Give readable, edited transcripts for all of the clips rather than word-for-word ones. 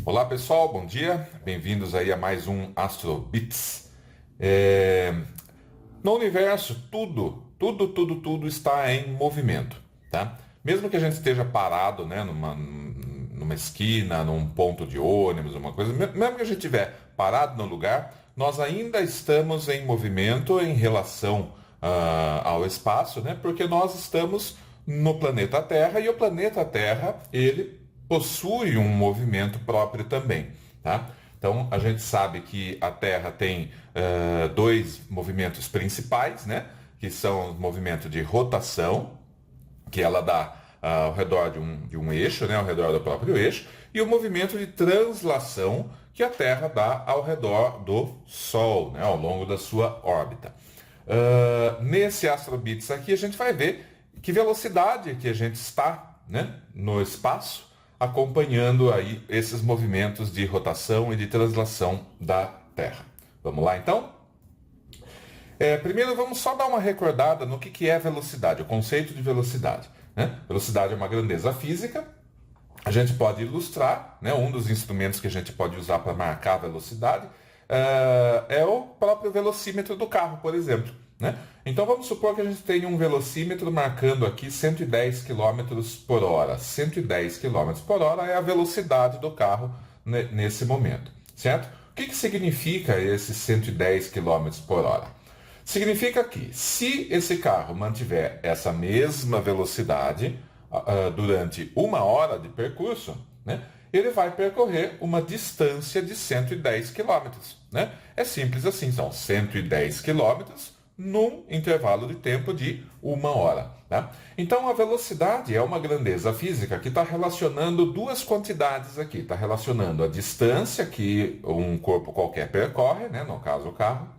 Olá pessoal, bom dia, bem-vindos aí a mais um Astro Bits. No universo, tudo está em movimento, tá? Mesmo que a gente esteja parado, né, numa esquina, num ponto de ônibus, uma coisa, mesmo que a gente estiver parado no lugar, nós ainda estamos em movimento em relação ao espaço, né? Porque nós estamos no planeta Terra e o planeta Terra, ele possui um movimento próprio também, tá? Então, a gente sabe que a Terra tem dois movimentos principais, né? Que são o movimento de rotação, que ela dá ao redor de um eixo, né? Ao redor do próprio eixo, e o movimento de translação, que a Terra dá ao redor do Sol, né? Ao longo da sua órbita. Nesse Astrobits aqui, a gente vai ver que velocidade que a gente está, né? No espaço, acompanhando aí esses movimentos de rotação e de translação da Terra. Vamos lá então? Primeiro vamos só dar uma recordada no que é velocidade, o conceito de velocidade, né? Velocidade é uma grandeza física. A gente pode ilustrar, né? Um dos instrumentos que a gente pode usar para marcar a velocidade é o próprio velocímetro do carro, por exemplo, né? Então vamos supor que a gente tenha um velocímetro marcando aqui 110 km por hora. 110 km por hora é a velocidade do carro nesse momento, certo? O que significa esse 110 km por hora? Significa que se esse carro mantiver essa mesma velocidade durante 1 hora de percurso, né, ele vai percorrer uma distância de 110 km. Né? É simples assim, são 110 km num intervalo de tempo de 1 hora. Tá? Então a velocidade é uma grandeza física que está relacionando duas quantidades aqui. Está relacionando a distância que um corpo qualquer percorre, né, no caso o carro,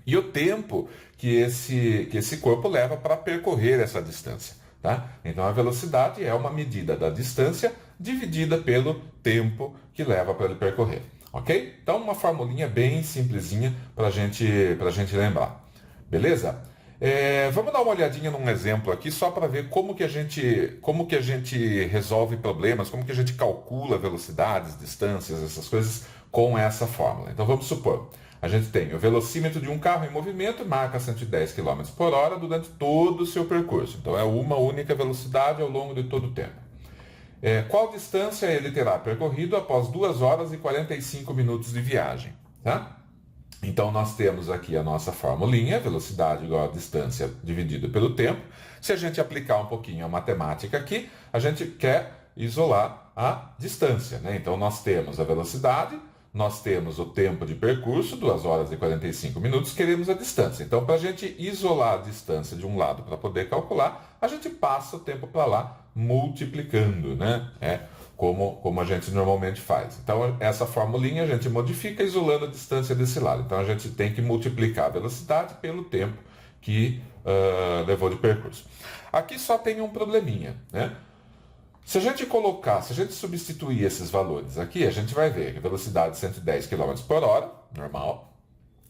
e o tempo que esse corpo leva para percorrer essa distância. Tá? Então a velocidade é uma medida da distância dividida pelo tempo que leva para ele percorrer. Ok? Então uma formulinha bem simplesinha para a gente lembrar. Beleza? Vamos dar uma olhadinha num exemplo aqui só para ver como que a gente resolve problemas, como que a gente calcula velocidades, distâncias, essas coisas com essa fórmula. Então vamos supor, a gente tem o velocímetro de um carro em movimento, marca 110 km por hora durante todo o seu percurso. Então é uma única velocidade ao longo de todo o tempo. Qual distância ele terá percorrido após 2 horas e 45 minutos de viagem? Tá? Então nós temos aqui a nossa formulinha, velocidade igual a distância dividido pelo tempo. Se a gente aplicar um pouquinho a matemática aqui, a gente quer isolar a distância, né? Então nós temos a velocidade, nós temos o tempo de percurso, 2 horas e 45 minutos, queremos a distância. Então, para a gente isolar a distância de um lado para poder calcular, a gente passa o tempo para lá multiplicando, né? Como a gente normalmente faz. Então, essa formulinha a gente modifica isolando a distância desse lado. Então, a gente tem que multiplicar a velocidade pelo tempo que levou de percurso. Aqui só tem um probleminha, né? Se a gente substituir esses valores aqui, a gente vai ver que a velocidade de 110 km por hora, normal.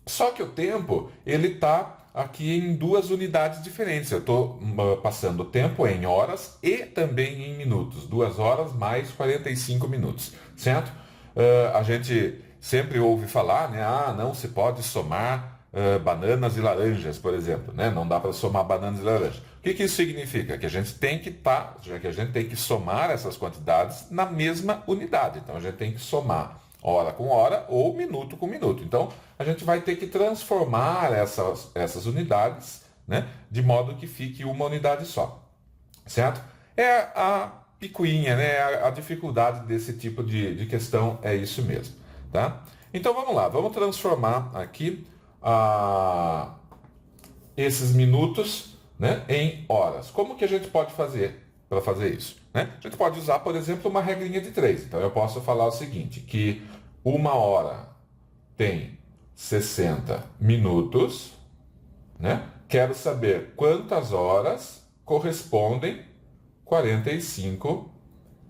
Só que o tempo, ele está aqui em duas unidades diferentes. Eu estou passando o tempo em horas e também em minutos. 2 horas mais 45 minutos, certo? A gente sempre ouve falar, né? Não se pode somar bananas e laranjas, por exemplo, né? Não dá para somar bananas e laranjas. O que isso significa? Que a gente tem que somar essas quantidades na mesma unidade. Então a gente tem que somar hora com hora ou minuto com minuto. Então a gente vai ter que transformar essas unidades, né, de modo que fique uma unidade só, certo? É a picuinha, né? A dificuldade desse tipo de questão é isso mesmo, tá? Então vamos lá, vamos transformar aqui esses minutos, né, em horas. Como que a gente pode fazer para fazer isso? Né? A gente pode usar, por exemplo, uma regrinha de 3. Então eu posso falar o seguinte, que 1 hora tem 60 minutos, né? Quero saber quantas horas correspondem 45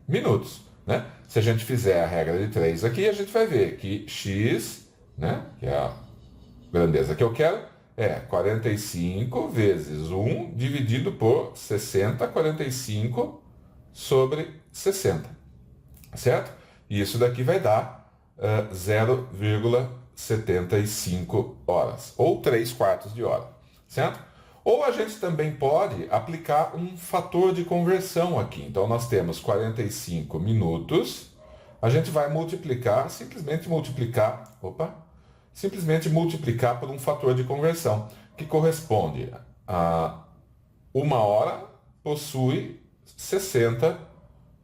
minutos. Né? Se a gente fizer a regra de 3 aqui, a gente vai ver que x, né, que é a grandeza que eu quero, é 45 vezes 1 dividido por 60, 45 sobre 60, certo? E isso daqui vai dar 0,75 horas, ou 3/4 de hora, certo? Ou a gente também pode aplicar um fator de conversão aqui. Então, nós temos 45 minutos, a gente vai multiplicar, simplesmente multiplicar por um fator de conversão, que corresponde a 1 hora possui 60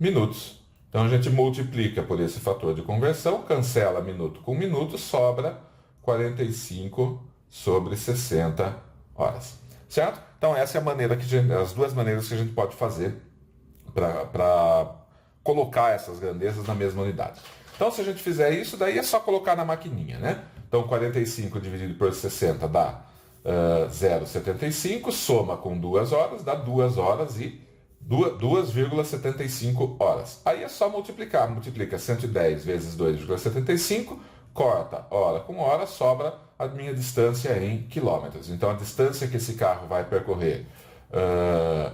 minutos. Então, a gente multiplica por esse fator de conversão, cancela minuto com minuto, sobra 45 sobre 60 horas. Certo? Então, essa é a maneira as duas maneiras que a gente pode fazer para colocar essas grandezas na mesma unidade. Então, se a gente fizer isso, daí é só colocar na maquininha, né? Então, 45 dividido por 60 dá 0,75, soma com 2 horas, dá 2 horas e 2,75 horas. Aí é só multiplicar. Multiplica 110 vezes 2,75, corta hora com hora, sobra a minha distância em quilômetros. Então, a distância que esse carro vai percorrer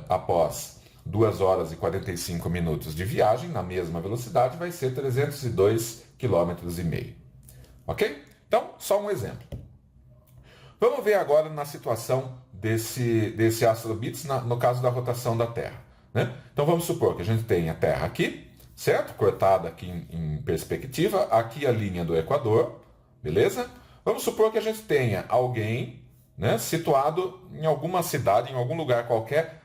após 2 horas e 45 minutos de viagem, na mesma velocidade, vai ser 302,5 km. Ok? Então, só um exemplo. Vamos ver agora na situação desse astrobits, no caso da rotação da Terra. Né? Então, vamos supor que a gente tem a Terra aqui, certo? Cortada aqui em perspectiva, aqui a linha do Equador, beleza? Vamos supor que a gente tenha alguém, né, situado em alguma cidade, em algum lugar qualquer,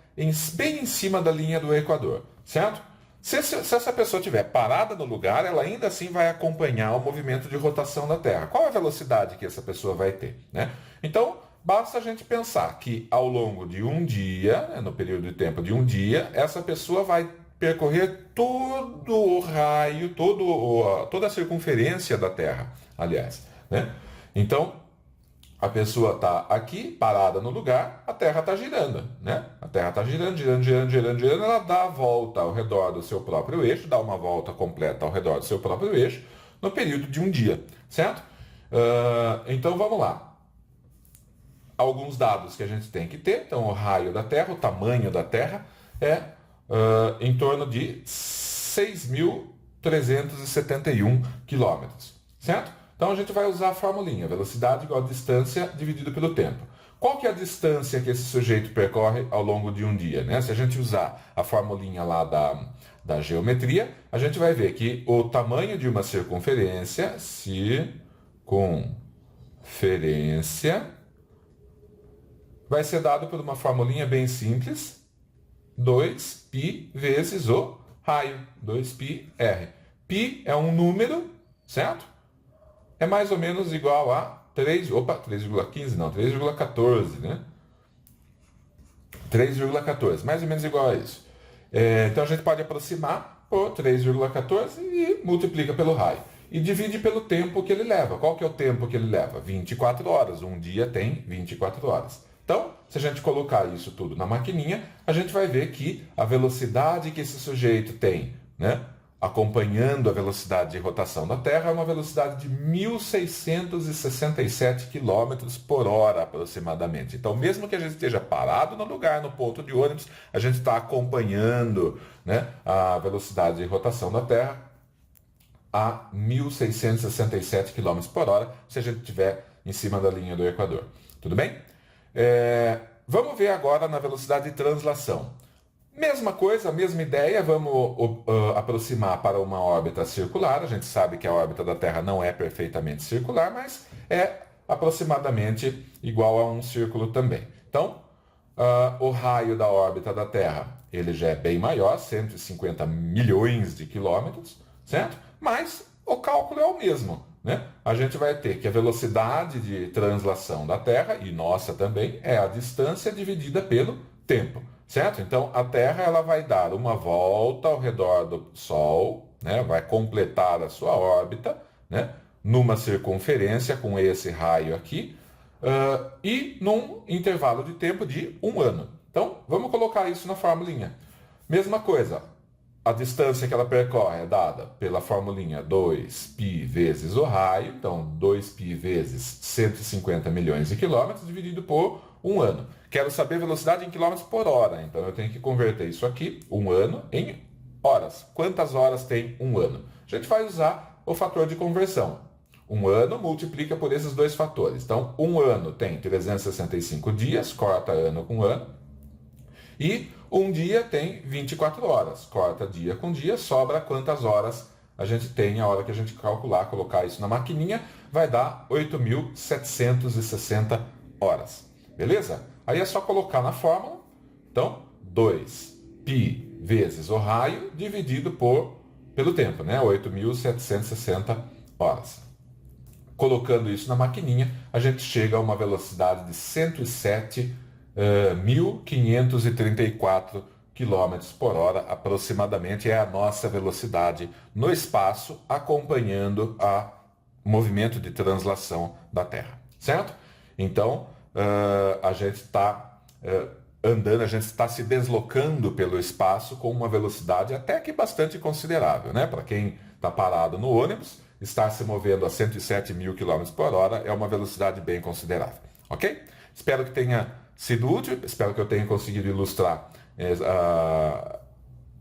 bem em cima da linha do Equador, certo? Se essa pessoa estiver parada no lugar, ela ainda assim vai acompanhar o movimento de rotação da Terra. Qual a velocidade que essa pessoa vai ter? Né? Então, basta a gente pensar que ao longo de um dia, né, no período de tempo de um dia, essa pessoa vai percorrer todo o raio, toda a circunferência da Terra, aliás. Né? Então, a pessoa está aqui, parada no lugar, a Terra está girando, né? A Terra está girando, ela dá a volta ao redor do seu próprio eixo, dá uma volta completa ao redor do seu próprio eixo, no período de um dia, certo? Então, vamos lá. Alguns dados que a gente tem que ter, então o raio da Terra, o tamanho da Terra é em torno de 6.371 quilômetros, certo? Então a gente vai usar a formulinha, velocidade igual a distância dividido pelo tempo. Qual que é a distância que esse sujeito percorre ao longo de um dia? Né? Se a gente usar a formulinha lá da geometria, a gente vai ver que o tamanho de uma circunferência, vai ser dado por uma formulinha bem simples, 2π vezes o raio, 2πr. Π é um número, certo? É mais ou menos igual a 3,15 não, 3,14, né? 3,14, mais ou menos igual a isso. Então a gente pode aproximar por 3,14 e multiplica pelo raio. E divide pelo tempo que ele leva. Qual que é o tempo que ele leva? 24 horas. Um dia tem 24 horas. Então, se a gente colocar isso tudo na maquininha, a gente vai ver que a velocidade que esse sujeito tem, né, acompanhando a velocidade de rotação da Terra, é uma velocidade de 1.667 km por hora, aproximadamente. Então, mesmo que a gente esteja parado no lugar, no ponto de ônibus, a gente está acompanhando, né, a velocidade de rotação da Terra a 1.667 km por hora, se a gente estiver em cima da linha do Equador. Tudo bem? Vamos ver agora na velocidade de translação. Mesma coisa, mesma ideia, vamos aproximar para uma órbita circular. A gente sabe que a órbita da Terra não é perfeitamente circular, mas é aproximadamente igual a um círculo também. Então, o raio da órbita da Terra, ele já é bem maior, 150 milhões de quilômetros, certo? Mas o cálculo é o mesmo, né? A gente vai ter que a velocidade de translação da Terra, e nossa também, é a distância dividida pelo tempo. Certo? Então, a Terra ela vai dar uma volta ao redor do Sol, né? Vai completar a sua órbita, né? Numa circunferência com esse raio aqui, e num intervalo de tempo de 1 ano. Então, vamos colocar isso na formulinha. Mesma coisa, a distância que ela percorre é dada pela formulinha 2π vezes o raio, então 2π vezes 150 milhões de quilômetros dividido por 1 ano. Quero saber a velocidade em quilômetros por hora, então eu tenho que converter isso aqui, 1 ano, em horas. Quantas horas tem 1 ano? A gente vai usar o fator de conversão. Um ano multiplica por esses dois fatores. Então, um ano tem 365 dias, corta ano com ano. E um dia tem 24 horas. Corta dia com dia, sobra quantas horas a gente tem a hora que a gente calcular, colocar isso na maquininha, vai dar 8.760 horas. Beleza? Aí é só colocar na fórmula. Então, 2π vezes o raio dividido pelo tempo, né? 8.760 horas. Colocando isso na maquininha, a gente chega a uma velocidade de 107.534 km por hora, aproximadamente, é a nossa velocidade no espaço, acompanhando o movimento de translação da Terra, certo? Então, a gente está andando, a gente está se deslocando pelo espaço com uma velocidade até que bastante considerável, né? Para quem está parado no ônibus, estar se movendo a 107.000 km por hora é uma velocidade bem considerável, ok? Espero que tenha sido útil, espero que eu tenha conseguido ilustrar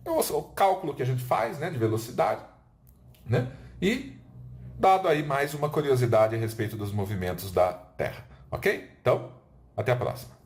o cálculo que a gente faz, né, de velocidade, né? E dado aí mais uma curiosidade a respeito dos movimentos da Terra, ok? Então, até a próxima.